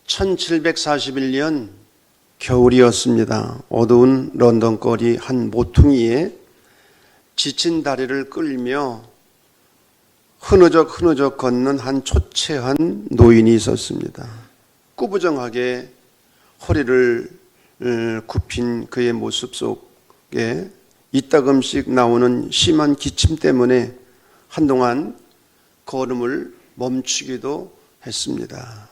1741년 겨울이었습니다. 어두운 런던 거리 한 모퉁이에 지친 다리를 끌며 흐느적 걷는 한 초췌한 노인이 있었습니다. 꾸부정하게 허리를 굽힌 그의 모습 속에 이따금씩 나오는 심한 기침 때문에 한동안 걸음을 멈추기도 했습니다.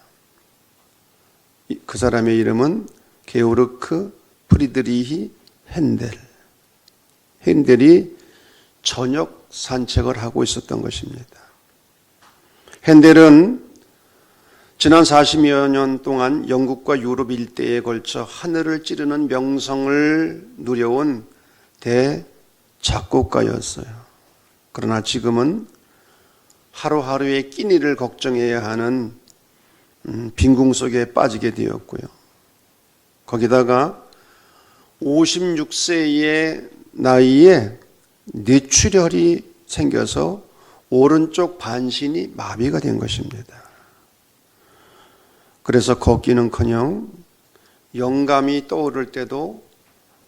그 사람의 이름은 게오르크 프리드리히 핸델. 핸델이 저녁 산책을 하고 있었던 것입니다. 핸델은 지난 40여 년 동안 영국과 유럽 일대에 걸쳐 하늘을 찌르는 명성을 누려온 대작곡가였어요. 그러나 지금은 하루하루의 끼니를 걱정해야 하는 빈궁 속에 빠지게 되었고요. 거기다가 56세의 나이에 뇌출혈이 생겨서 오른쪽 반신이 마비가 된 것입니다. 그래서 걷기는커녕 영감이 떠오를 때도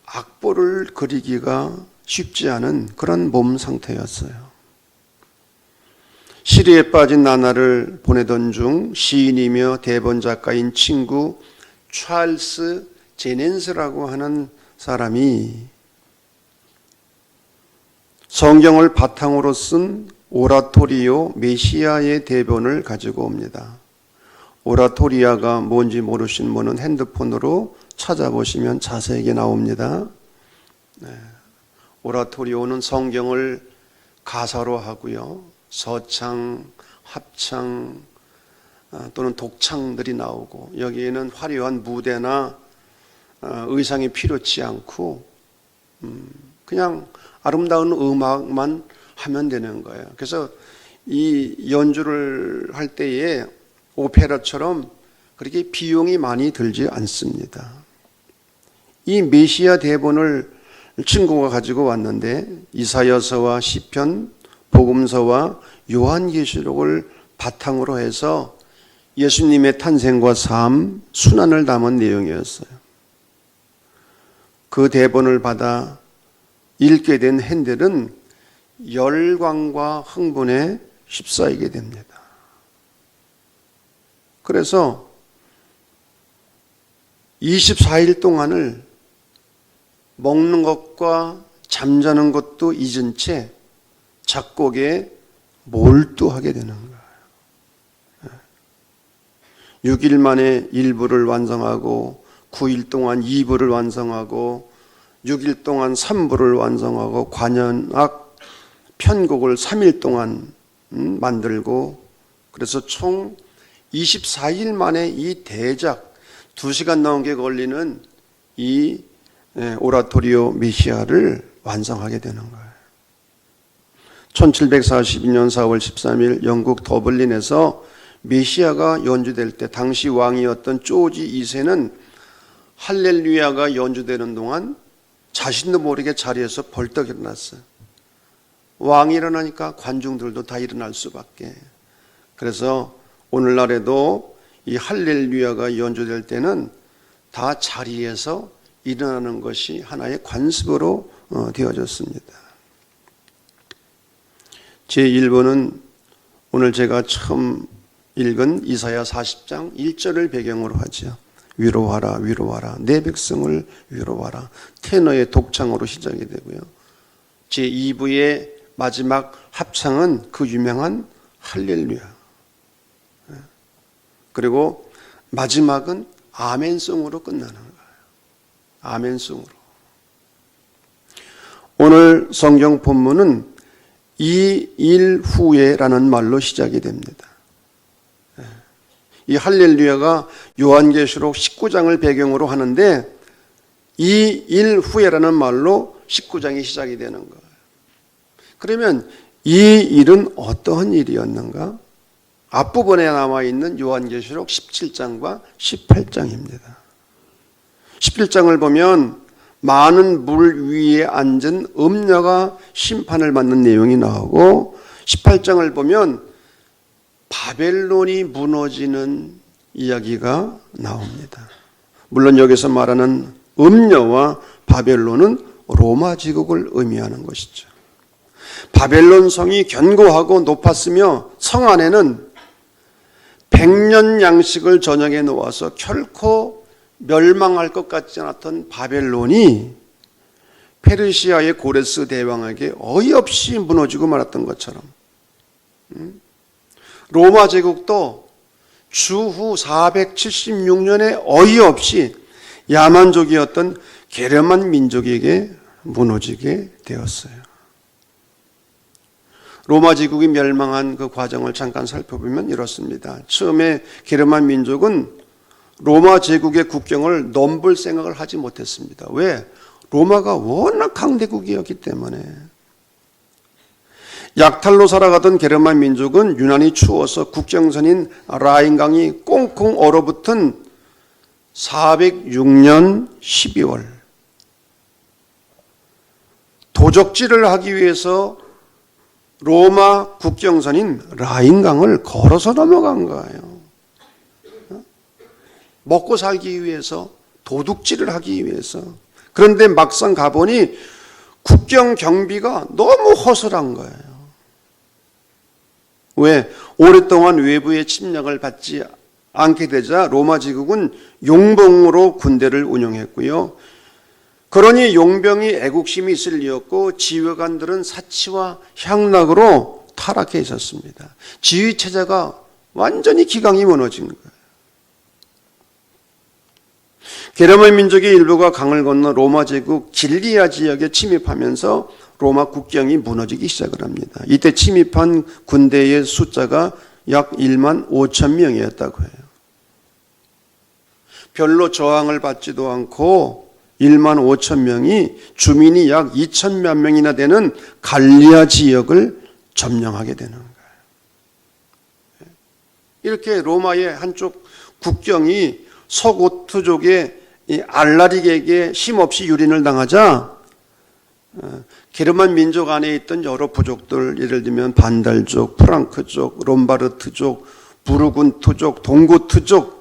악보를 그리기가 쉽지 않은 그런 몸 상태였어요. 시리에 빠진 나나를 보내던 중 시인이며 대본 작가인 친구 찰스 제넨스라고 하는 사람이 성경을 바탕으로 쓴 오라토리오 메시아의 대본을 가지고 옵니다. 오라토리아가 뭔지 모르신 분은 핸드폰으로 찾아보시면 자세하게 나옵니다. 오라토리오는 성경을 가사로 하고요. 서창, 합창 또는 독창들이 나오고 여기에는 화려한 무대나 의상이 필요치 않고 그냥 아름다운 음악만 하면 되는 거예요. 그래서 이 연주를 할 때에 오페라처럼 그렇게 비용이 많이 들지 않습니다. 이 메시아 대본을 친구가 가지고 왔는데 이사야서와 시편, 복음서와 요한계시록을 바탕으로 해서 예수님의 탄생과 삶, 순환을 담은 내용이었어요. 그 대본을 받아 읽게 된 핸델은 열광과 흥분에 휩싸이게 됩니다. 그래서 24일 동안을 먹는 것과 잠자는 것도 잊은 채 작곡에 몰두하게 되는 거예요. 6일 만에 1부를 완성하고 9일 동안 2부를 완성하고 6일 동안 3부를 완성하고 관현악 편곡을 3일 동안 만들고 그래서 총 24일 만에 이 대작 2시간 넘게 걸리는 이 오라토리오 메시아를 완성하게 되는 거예요. 1742년 4월 13일 영국 더블린에서 메시아가 연주될 때 당시 왕이었던 조지 2세는 할렐루야가 연주되는 동안 자신도 모르게 자리에서 벌떡 일어났어요. 왕이 일어나니까 관중들도 다 일어날 수밖에. 그래서 오늘날에도 이 할렐루야가 연주될 때는 다 자리에서 일어나는 것이 하나의 관습으로 되어졌습니다. 제1부는 오늘 제가 처음 읽은 이사야 40장 1절을 배경으로 하죠. 위로하라 위로하라 내 백성을 위로하라 테너의 독창으로 시작이 되고요. 제2부의 마지막 합창은 그 유명한 할렐루야. 그리고 마지막은 아멘송으로 끝나는 거예요. 아멘송으로. 오늘 성경 본문은 이 일 후에라는 말로 시작이 됩니다. 이 할렐루야가 요한계시록 19장을 배경으로 하는데 이 일 후에라는 말로 19장이 시작이 되는 거예요. 그러면 이 일은 어떠한 일이었는가? 앞부분에 남아있는 요한계시록 17장과 18장입니다. 11장을 보면 많은 물 위에 앉은 음녀가 심판을 받는 내용이 나오고 18장을 보면 바벨론이 무너지는 이야기가 나옵니다. 물론 여기서 말하는 음녀와 바벨론은 로마 제국을 의미하는 것이죠. 바벨론 성이 견고하고 높았으며 성 안에는 100년 양식을 저녁에 놓아서 결코 멸망할 것 같지 않았던 바벨론이 페르시아의 고레스 대왕에게 어이없이 무너지고 말았던 것처럼 로마 제국도 주후 476년에 어이없이 야만족이었던 게르만 민족에게 무너지게 되었어요. 로마 제국이 멸망한 그 과정을 잠깐 살펴보면 이렇습니다. 처음에 게르만 민족은 로마 제국의 국경을 넘볼 생각을 하지 못했습니다. 왜? 로마가 워낙 강대국이었기 때문에. 약탈로 살아가던 게르만 민족은 유난히 추워서 국경선인 라인강이 꽁꽁 얼어붙은 406년 12월 도적질을 하기 위해서 로마 국경선인 라인강을 걸어서 넘어간 거예요. 먹고 살기 위해서, 도둑질을 하기 위해서. 그런데 막상 가보니 국경 경비가 너무 허술한 거예요. 왜? 오랫동안 외부의 침략을 받지 않게 되자 로마 제국은 용병으로 군대를 운영했고요. 그러니 용병이 애국심이 있을 리였고 지휘관들은 사치와 향락으로 타락해 있었습니다. 지휘체제가 완전히 기강이 무너진 거예요. 게르만 민족의 일부가 강을 건너 로마 제국 길리아 지역에 침입하면서 로마 국경이 무너지기 시작을 합니다. 이때 침입한 군대의 숫자가 약 1만 5천 명이었다고 해요. 별로 저항을 받지도 않고 1만 5천 명이 주민이 약 2천만 명이나 되는 갈리아 지역을 점령하게 되는 거예요. 이렇게 로마의 한쪽 국경이 서고트족의 알라릭에게 힘없이 유린을 당하자 게르만 민족 안에 있던 여러 부족들, 예를 들면 반달족, 프랑크족, 롬바르트족, 부르군트족, 동고트족,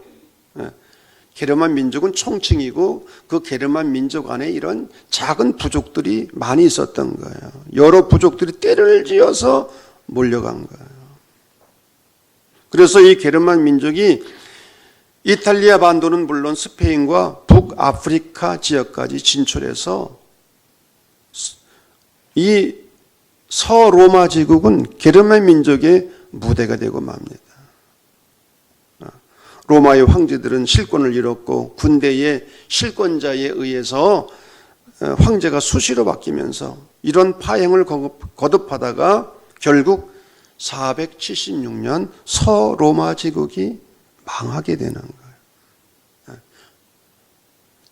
게르만 민족은 총칭이고 그 게르만 민족 안에 이런 작은 부족들이 많이 있었던 거예요. 여러 부족들이 떼를 지어서 몰려간 거예요. 그래서 이 게르만 민족이 이탈리아 반도는 물론 스페인과 북아프리카 지역까지 진출해서 이 서로마 제국은 게르만 민족의 무대가 되고 맙니다. 로마의 황제들은 실권을 잃었고 군대의 실권자에 의해서 황제가 수시로 바뀌면서 이런 파행을 거듭하다가 결국 476년 서로마 제국이 망하게 되는 거예요.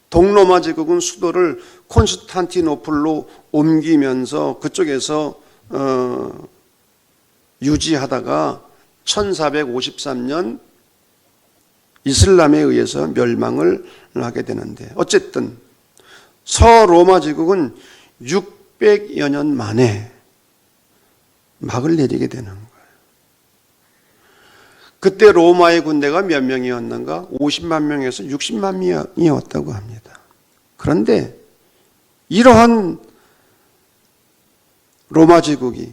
동로마 제국은 수도를 콘스탄티노플로 옮기면서 그쪽에서 유지하다가 1453년 이슬람에 의해서 멸망을 하게 되는데 어쨌든 서로마 제국은 600여 년 만에 막을 내리게 되는 거예요. 그때 로마의 군대가 몇 명이었는가? 50만 명에서 60만 명이었다고 합니다. 그런데 이러한 로마 제국이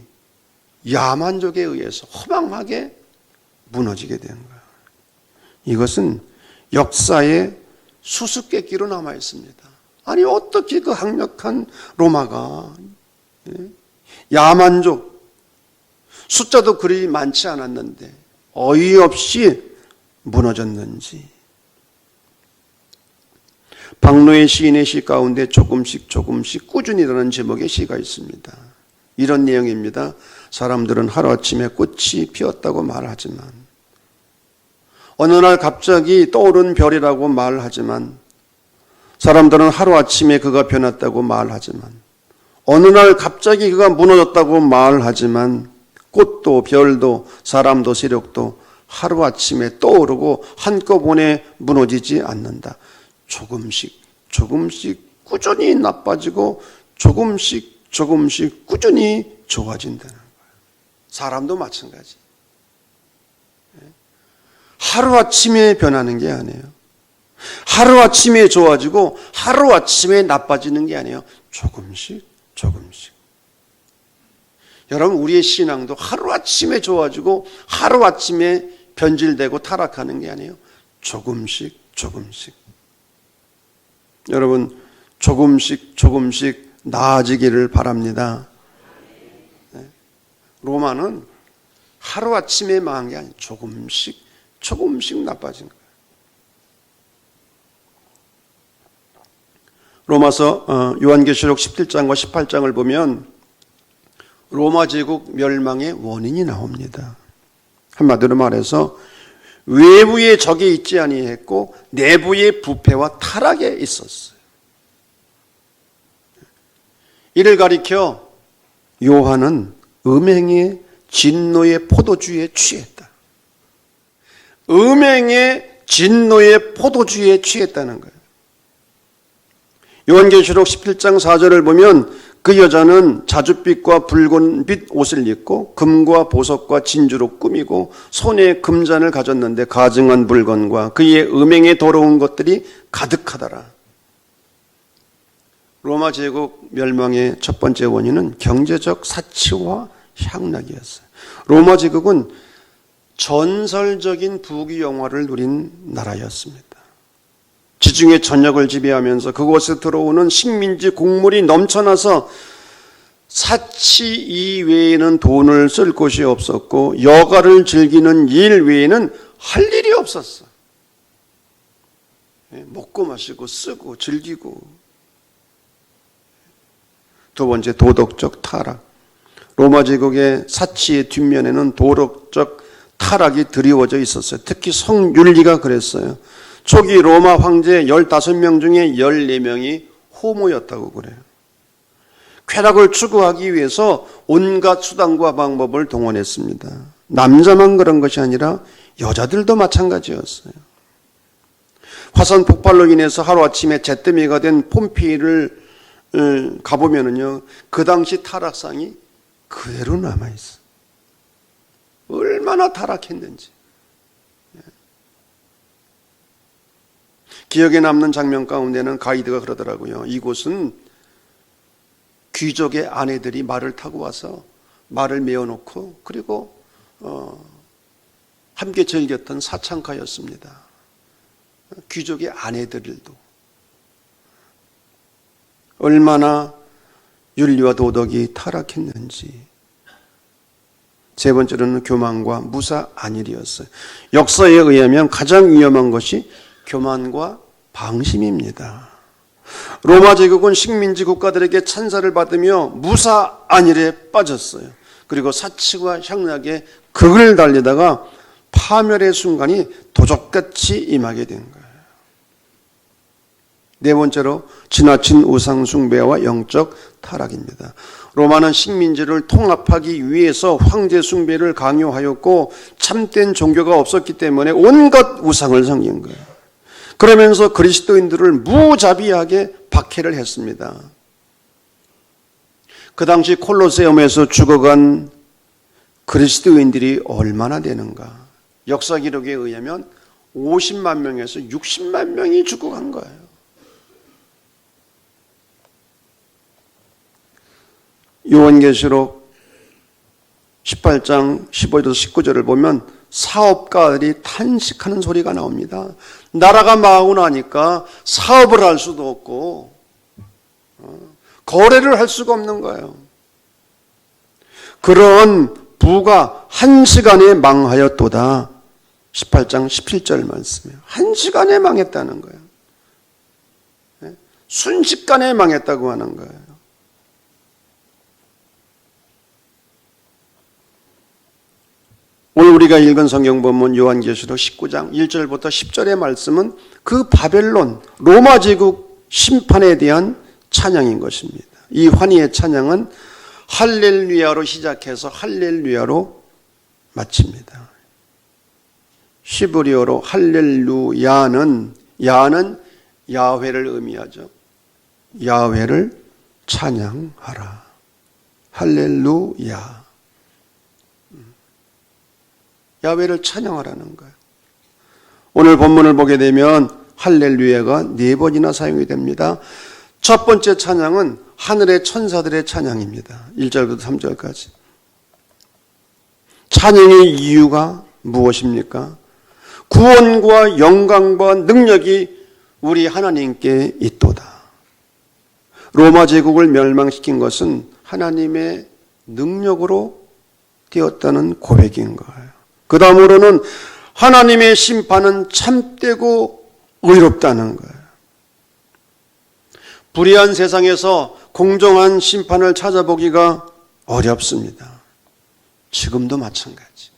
야만족에 의해서 허망하게 무너지게 된 거예요. 이것은 역사의 수수께끼로 남아 있습니다. 아니 어떻게 그 강력한 로마가 야만족 숫자도 그리 많지 않았는데 어이없이 무너졌는지. 박노의 시인의 시 가운데 조금씩 꾸준히라는 제목의 시가 있습니다. 이런 내용입니다. 사람들은 하루아침에 꽃이 피었다고 말하지만 어느 날 갑자기 떠오른 별이라고 말하지만 사람들은 하루아침에 그가 변했다고 말하지만 어느 날 갑자기 그가 무너졌다고 말하지만 꽃도 별도 사람도 세력도 하루아침에 떠오르고 한꺼번에 무너지지 않는다. 조금씩 꾸준히 나빠지고 조금씩 꾸준히 좋아진다는 거예요. 사람도 마찬가지. 하루아침에 변하는 게 아니에요. 하루아침에 좋아지고 하루아침에 나빠지는 게 아니에요. 조금씩 조금씩. 여러분, 우리의 신앙도 하루아침에 좋아지고 하루아침에 변질되고 타락하는 게 아니에요. 조금씩 조금씩. 여러분, 조금씩 조금씩 나아지기를 바랍니다. 로마는 하루아침에 망한 게 아니에요. 조금씩 조금씩 나빠진 거예요. 로마서 요한계시록 17장과 18장을 보면 로마 제국 멸망의 원인이 나옵니다. 한마디로 말해서 외부의 적이 있지 아니했고 내부의 부패와 타락에 있었어요. 이를 가리켜 요한은 음행의 진노의 포도주에 취했다. 음행의 진노의 포도주에 취했다는 거예요. 요한계시록 17장 4절을 보면 그 여자는 자줏빛과 붉은빛 옷을 입고 금과 보석과 진주로 꾸미고 손에 금잔을 가졌는데 가증한 물건과 그의 음행에 더러운 것들이 가득하더라. 로마 제국 멸망의 첫 번째 원인은 경제적 사치와 향락이었어요. 로마 제국은 전설적인 부귀영화를 누린 나라였습니다. 지중해 전역을 지배하면서 그곳에 들어오는 식민지 곡물이 넘쳐나서 사치 이외에는 돈을 쓸 곳이 없었고 여가를 즐기는 일 외에는 할 일이 없었어. 먹고 마시고 쓰고 즐기고. 두 번째, 도덕적 타락. 로마 제국의 사치의 뒷면에는 도덕적 타락이 드리워져 있었어요. 특히 성윤리가 그랬어요. 초기 로마 황제 15명 중에 14명이 호모였다고 그래요. 쾌락을 추구하기 위해서 온갖 수단과 방법을 동원했습니다. 남자만 그런 것이 아니라 여자들도 마찬가지였어요. 화산 폭발로 인해서 하루아침에 잿더미가 된 폼페이를 가보면은요, 그 당시 타락상이 그대로 남아있어. 얼마나 타락했는지. 기억에 남는 장면 가운데는 가이드가 그러더라고요. 이곳은 귀족의 아내들이 말을 타고 와서 말을 메어놓고 그리고 함께 즐겼던 사창가였습니다. 귀족의 아내들도 얼마나 윤리와 도덕이 타락했는지. 세 번째로는 교만과 무사 안일이었어요. 역사에 의하면 가장 위험한 것이 교만과 방심입니다. 로마 제국은 식민지 국가들에게 찬사를 받으며 무사 안일에 빠졌어요. 그리고 사치와 향락에 극을 달리다가 파멸의 순간이 도적같이 임하게 된 거예요. 네 번째로 지나친 우상 숭배와 영적 타락입니다. 로마는 식민지를 통합하기 위해서 황제 숭배를 강요하였고 참된 종교가 없었기 때문에 온갖 우상을 섬긴 거예요. 그러면서 그리스도인들을 무자비하게 박해를 했습니다. 그 당시 콜로세움에서 죽어간 그리스도인들이 얼마나 되는가? 역사 기록에 의하면 50만 명에서 60만 명이 죽어간 거예요. 요한계시록 18장 15절에서 19절을 보면 사업가들이 탄식하는 소리가 나옵니다. 나라가 망하고 나니까 사업을 할 수도 없고 거래를 할 수가 없는 거예요. 그런 부가 한 시간에 망하였도다. 18장 17절 말씀이에요. 한 시간에 망했다는 거예요. 순식간에 망했다고 하는 거예요. 오늘 우리가 읽은 성경 본문 요한계시록 19장 1절부터 10절의 말씀은 그 바벨론 로마 제국 심판에 대한 찬양인 것입니다. 이 환희의 찬양은 할렐루야로 시작해서 할렐루야로 마칩니다. 히브리어로 할렐루야는 야훼를 의미하죠. 야훼를 찬양하라. 할렐루야. 야훼를 찬양하라는 거예요. 오늘 본문을 보게 되면 할렐루야가 4번이나 사용이 됩니다. 첫 번째 찬양은 하늘의 천사들의 찬양입니다. 1절부터 3절까지. 찬양의 이유가 무엇입니까? 구원과 영광과 능력이 우리 하나님께 있도다. 로마 제국을 멸망시킨 것은 하나님의 능력으로 되었다는 고백인 거예요. 그 다음으로는 하나님의 심판은 참되고 의롭다는 거예요. 불의한 세상에서 공정한 심판을 찾아보기가 어렵습니다. 지금도 마찬가지.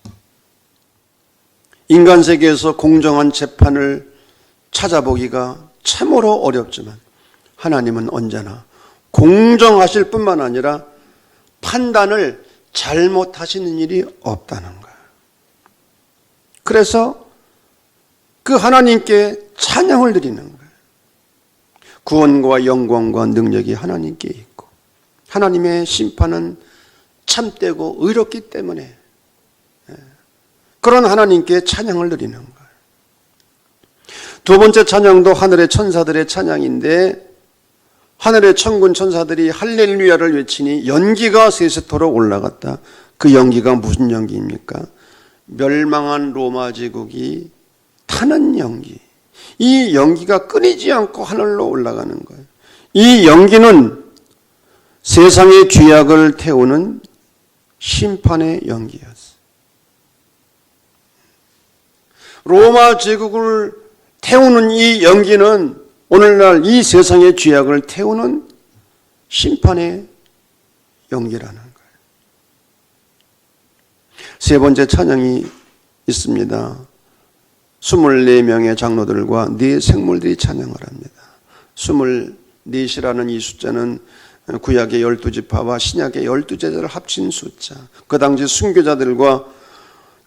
인간 세계에서 공정한 재판을 찾아보기가 참으로 어렵지만 하나님은 언제나 공정하실 뿐만 아니라 판단을 잘못하시는 일이 없다는 거예요. 그래서 그 하나님께 찬양을 드리는 거예요. 구원과 영광과 능력이 하나님께 있고 하나님의 심판은 참되고 의롭기 때문에 그런 하나님께 찬양을 드리는 거예요. 두 번째 찬양도 하늘의 천사들의 찬양인데 하늘의 천군 천사들이 할렐루야를 외치니 연기가 세세토록 올라갔다. 그 연기가 무슨 연기입니까? 멸망한 로마 제국이 타는 연기. 이 연기가 끊이지 않고 하늘로 올라가는 거예요. 이 연기는 세상의 죄악을 태우는 심판의 연기였어요. 로마 제국을 태우는 이 연기는 오늘날 이 세상의 죄악을 태우는 심판의 연기라는 거예요. 세 번째 찬양이 있습니다. 24명의 장로들과 4 생물들이 찬양을 합니다. 24이라는 이 숫자는 구약의 12지파와 신약의 12제자를 합친 숫자. 그 당시 순교자들과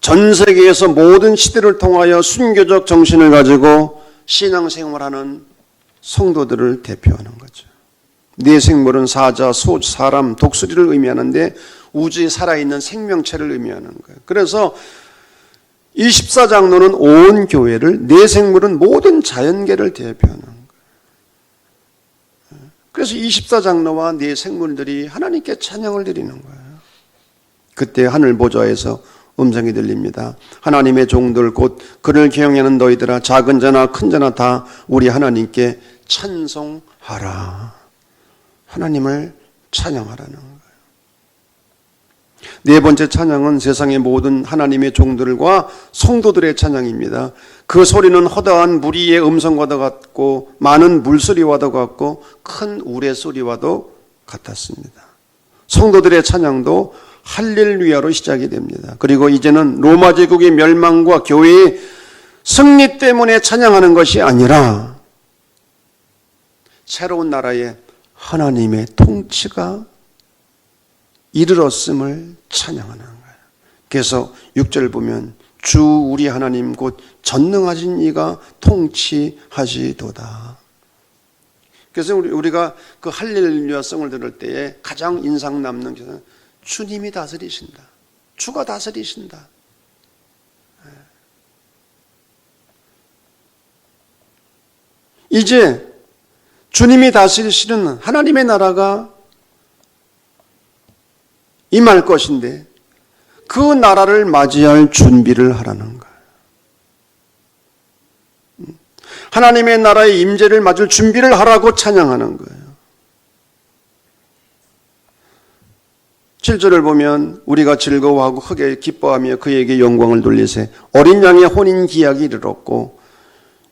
전 세계에서 모든 시대를 통하여 순교적 정신을 가지고 신앙생활하는 성도들을 대표하는 거죠. 4 생물은 사자, 소, 사람, 독수리를 의미하는데 우주에 살아있는 생명체를 의미하는 거예요. 그래서 24장로는 온 교회를, 4 생물은 모든 자연계를 대표하는 거예요. 그래서 24장로와 4 생물들이 하나님께 찬양을 드리는 거예요. 그때 하늘 보좌에서 음성이 들립니다. 하나님의 종들 곧 그를 경외하는 너희들아 작은 자나 큰 자나 다 우리 하나님께 찬송하라. 하나님을 찬양하라는 거예요. 네 번째 찬양은 세상의 모든 하나님의 종들과 성도들의 찬양입니다. 그 소리는 허다한 무리의 음성과도 같고 많은 물소리와도 같고 큰 우레소리와도 같았습니다. 성도들의 찬양도 할렐루야로 시작이 됩니다. 그리고 이제는 로마 제국의 멸망과 교회의 승리 때문에 찬양하는 것이 아니라 새로운 나라에 하나님의 통치가 이르렀음을 찬양하는 거예요. 그래서 6절 보면 주 우리 하나님 곧 전능하신 이가 통치하시도다. 그래서 우리가 그 할렐루야성을 들을 때에 가장 인상 남는 것은 주님이 다스리신다. 주가 다스리신다. 이제 주님이 다스리시는 하나님의 나라가 임할 것인데 그 나라를 맞이할 준비를 하라는 거예요. 하나님의 나라의 임재를 맞을 준비를 하라고 찬양하는 거예요. 7절을 보면 우리가 즐거워하고 크게 기뻐하며 그에게 영광을 돌리세 어린 양의 혼인 기약이 이르렀고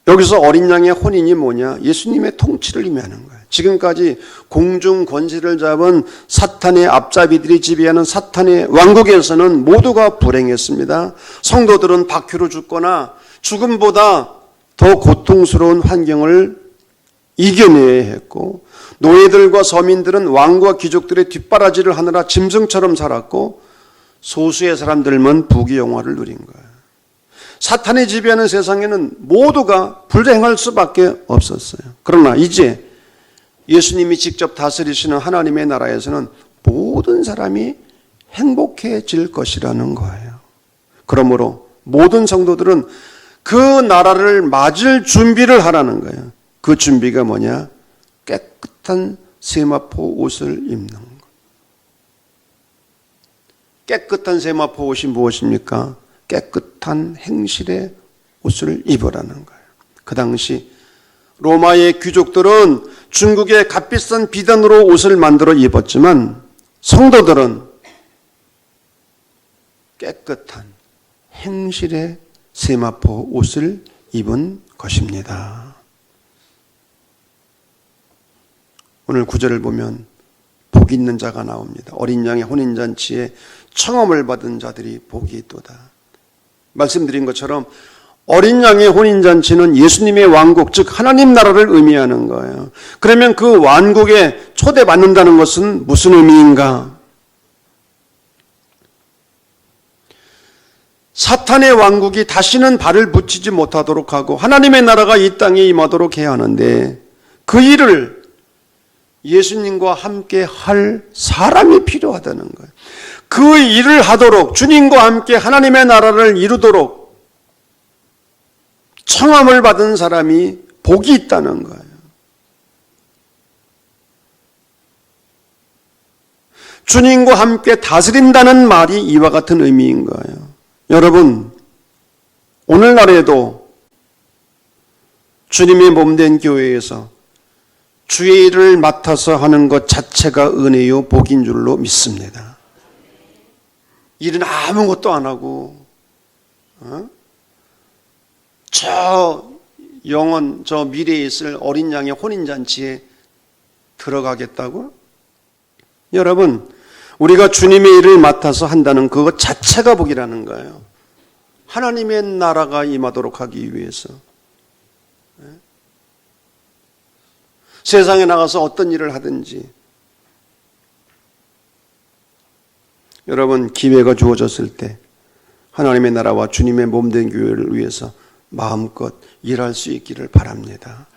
여기서 어린 양의 혼인이 뭐냐? 예수님의 통치를 의미하는 거예요. 지금까지 공중 권세를 잡은 사탄의 앞잡이들이 지배하는 사탄의 왕국에서는 모두가 불행했습니다. 성도들은 박해로 죽거나 죽음보다 더 고통스러운 환경을 이겨내야 했고 노예들과 서민들은 왕과 귀족들의 뒷바라지를 하느라 짐승처럼 살았고 소수의 사람들만 부귀영화를 누린 거예요. 사탄이 지배하는 세상에는 모두가 불행할 수밖에 없었어요. 그러나 이제 예수님이 직접 다스리시는 하나님의 나라에서는 모든 사람이 행복해질 것이라는 거예요. 그러므로 모든 성도들은 그 나라를 맞을 준비를 하라는 거예요. 그 준비가 뭐냐? 깨끗한 세마포 옷을 입는 것. 깨끗한 세마포 옷이 무엇입니까? 깨끗한 행실의 옷을 입으라는 거예요. 그 당시 로마의 귀족들은 중국의 값비싼 비단으로 옷을 만들어 입었지만 성도들은 깨끗한 행실의 세마포 옷을 입은 것입니다. 오늘 구절을 보면 복이 있는 자가 나옵니다. 어린 양의 혼인잔치에 청함을 받은 자들이 복이 있도다. 말씀드린 것처럼 어린 양의 혼인잔치는 예수님의 왕국, 즉 하나님 나라를 의미하는 거예요. 그러면 그 왕국에 초대받는다는 것은 무슨 의미인가? 사탄의 왕국이 다시는 발을 붙이지 못하도록 하고 하나님의 나라가 이 땅에 임하도록 해야 하는데 그 일을 예수님과 함께 할 사람이 필요하다는 거예요. 그 일을 하도록 주님과 함께 하나님의 나라를 이루도록 청함을 받은 사람이 복이 있다는 거예요. 주님과 함께 다스린다는 말이 이와 같은 의미인 거예요. 여러분, 오늘날에도 주님의 몸된 교회에서 주의 일을 맡아서 하는 것 자체가 은혜요 복인 줄로 믿습니다. 일은 아무것도 안 하고 저 영원 저 미래에 있을 어린 양의 혼인잔치에 들어가겠다고? 여러분, 우리가 주님의 일을 맡아서 한다는 그것 자체가 복이라는 거예요. 하나님의 나라가 임하도록 하기 위해서. 세상에 나가서 어떤 일을 하든지 여러분, 기회가 주어졌을 때 하나님의 나라와 주님의 몸된 교회를 위해서 마음껏 일할 수 있기를 바랍니다.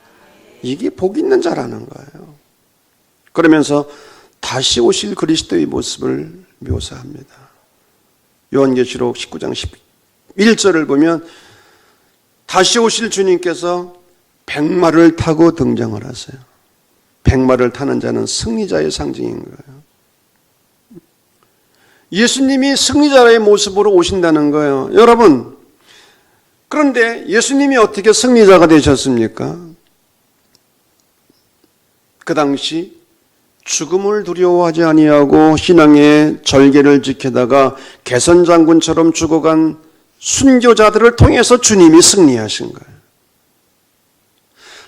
이게 복 있는 자라는 거예요. 그러면서 다시 오실 그리스도의 모습을 묘사합니다. 요한계시록 19장 11절을 보면 다시 오실 주님께서 백마를 타고 등장을 하세요. 백마를 타는 자는 승리자의 상징인 거예요. 예수님이 승리자의 모습으로 오신다는 거예요. 여러분, 그런데 예수님이 어떻게 승리자가 되셨습니까? 그 당시 죽음을 두려워하지 아니하고 신앙의 절개를 지키다가 개선장군처럼 죽어간 순교자들을 통해서 주님이 승리하신 거예요.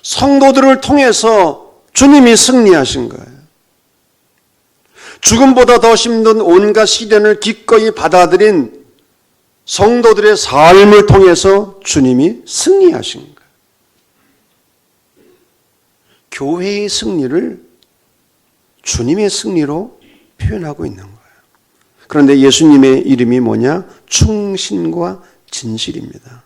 성도들을 통해서 주님이 승리하신 거예요. 죽음보다 더 힘든 온갖 시련을 기꺼이 받아들인 성도들의 삶을 통해서 주님이 승리하신 거예요. 교회의 승리를 주님의 승리로 표현하고 있는 거예요. 그런데 예수님의 이름이 뭐냐? 충신과 진실입니다.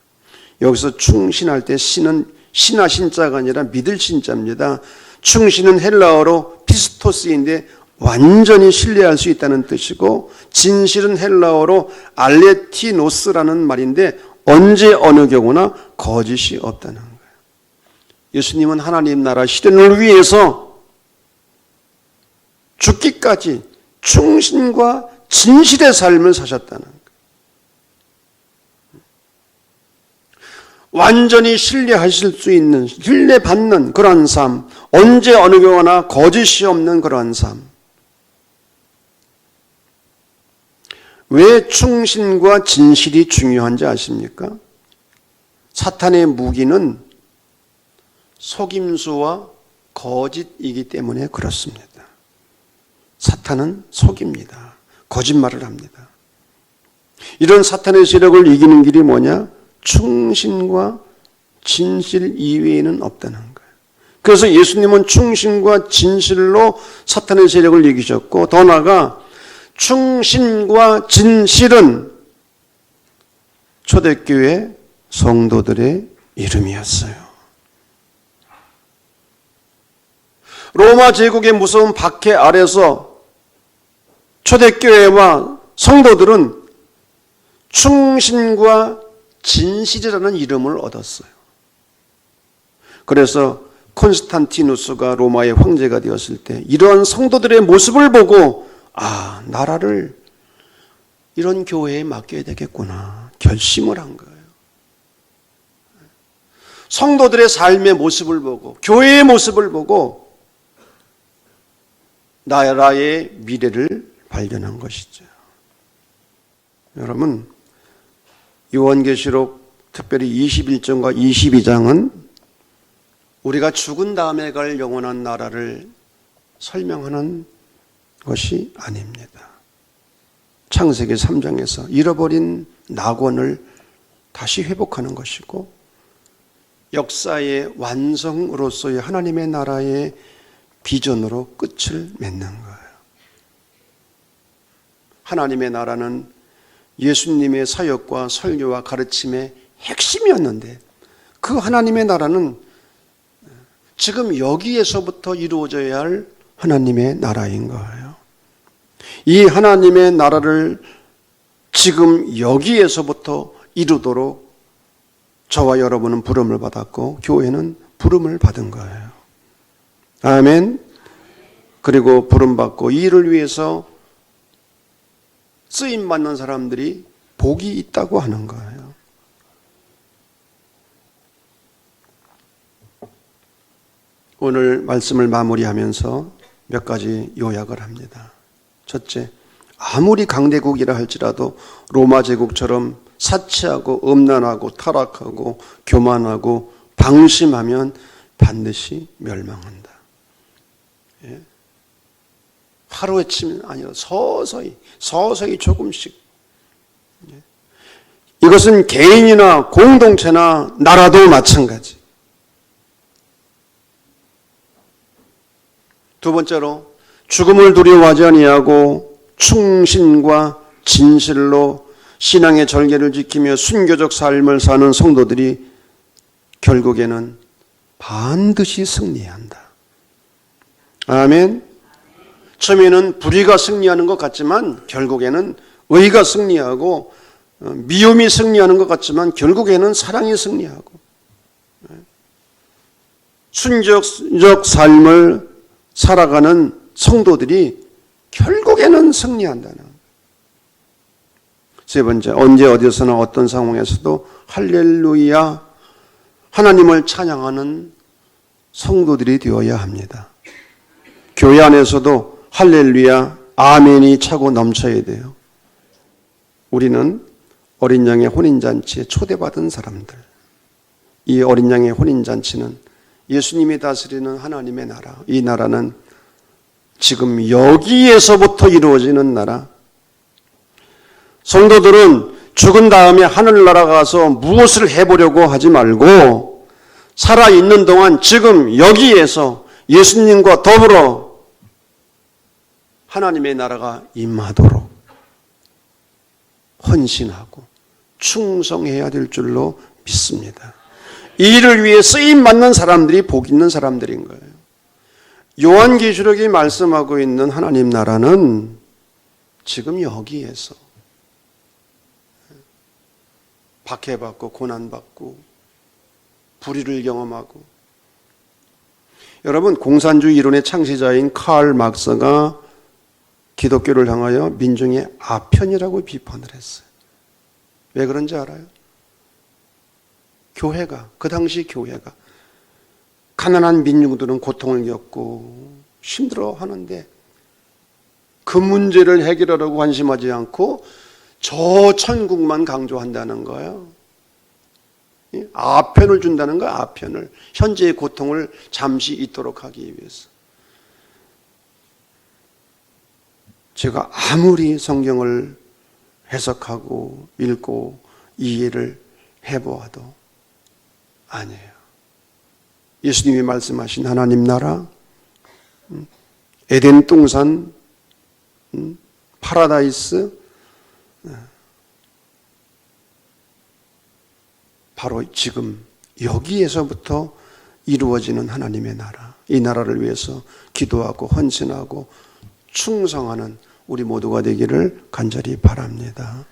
여기서 충신할 때 신은 신하 신자가 아니라 믿을 신자입니다. 충신은 헬라어로 피스토스인데 완전히 신뢰할 수 있다는 뜻이고, 진실은 헬라어로 알레티노스라는 말인데 언제 어느 경우나 거짓이 없다는 거예요. 예수님은 하나님 나라 실현을 위해서 죽기까지 충신과 진실의 삶을 사셨다는 거예요. 완전히 신뢰하실 수 있는, 신뢰받는 그러한 삶, 언제 어느 경우나 거짓이 없는 그러한 삶. 왜 충신과 진실이 중요한지 아십니까? 사탄의 무기는 속임수와 거짓이기 때문에 그렇습니다. 사탄은 속입니다. 거짓말을 합니다. 이런 사탄의 세력을 이기는 길이 뭐냐? 충신과 진실 이외에는 없다는 거예요. 그래서 예수님은 충신과 진실로 사탄의 세력을 이기셨고, 더 나아가 충신과 진실은 초대교회 성도들의 이름이었어요. 로마 제국의 무서운 박해 아래서 초대교회와 성도들은 충신과 진실이라는 이름을 얻었어요. 그래서 콘스탄티누스가 로마의 황제가 되었을 때 이러한 성도들의 모습을 보고 나라를 이런 교회에 맡겨야 되겠구나 결심을 한 거예요. 성도들의 삶의 모습을 보고 교회의 모습을 보고 나라의 미래를 발견한 것이죠. 여러분, 요한계시록 특별히 21장과 22장은 우리가 죽은 다음에 갈 영원한 나라를 설명하는 것이 아닙니다. 창세기 3장에서 잃어버린 낙원을 다시 회복하는 것이고 역사의 완성으로서의 하나님의 나라의 비전으로 끝을 맺는 거예요. 하나님의 나라는 예수님의 사역과 설교와 가르침의 핵심이었는데 그 하나님의 나라는 지금 여기에서부터 이루어져야 할 하나님의 나라인 거예요. 이 하나님의 나라를 지금 여기에서부터 이루도록 저와 여러분은 부름을 받았고 교회는 부름을 받은 거예요. 아멘. 그리고 부름받고 이 일을 위해서 쓰임받는 사람들이 복이 있다고 하는 거예요. 오늘 말씀을 마무리하면서 몇 가지 요약을 합니다. 첫째, 아무리 강대국이라 할지라도 로마 제국처럼 사치하고 음란하고 타락하고 교만하고 방심하면 반드시 멸망한다. 예? 하루아침이 아니라 서서히 조금씩. 예? 이것은 개인이나 공동체나 나라도 마찬가지. 두 번째로 죽음을 두려워하지 아니하고 충신과 진실로 신앙의 절개를 지키며 순교적 삶을 사는 성도들이 결국에는 반드시 승리한다. 아멘. 처음에는 불의가 승리하는 것 같지만 결국에는 의가 승리하고 미움이 승리하는 것 같지만 결국에는 사랑이 승리하고 순교적 삶을 살아가는 성도들이 결국에는 승리한다는. 세 번째, 언제 어디서나 어떤 상황에서도 할렐루야 하나님을 찬양하는 성도들이 되어야 합니다. 교회 안에서도 할렐루야 아멘이 차고 넘쳐야 돼요. 우리는 어린 양의 혼인잔치에 초대받은 사람들. 이 어린 양의 혼인잔치는 예수님이 다스리는 하나님의 나라. 이 나라는 지금 여기에서부터 이루어지는 나라. 성도들은 죽은 다음에 하늘나라 가서 무엇을 해보려고 하지 말고 살아있는 동안 지금 여기에서 예수님과 더불어 하나님의 나라가 임하도록 헌신하고 충성해야 될 줄로 믿습니다. 이 일을 위해 쓰임받는 사람들이 복 있는 사람들인 거예요. 요한계시록이 말씀하고 있는 하나님 나라는 지금 여기에서 박해받고 고난받고 불의를 경험하고. 여러분, 공산주의 이론의 창시자인 칼 막스가 기독교를 향하여 민중의 아편이라고 비판을 했어요. 왜 그런지 알아요? 그 당시 교회가 가난한 민중들은 고통을 겪고 힘들어 하는데 그 문제를 해결하려고 관심하지 않고 저 천국만 강조한다는 거예요. 아편을 준다는 거야, 아편을. 현재의 고통을 잠시 잊도록 하기 위해서. 제가 아무리 성경을 해석하고 읽고 이해를 해보아도 아니에요. 예수님이 말씀하신 하나님 나라, 에덴 동산, 파라다이스, 바로 지금 여기에서부터 이루어지는 하나님의 나라. 이 나라를 위해서 기도하고 헌신하고 충성하는 우리 모두가 되기를 간절히 바랍니다.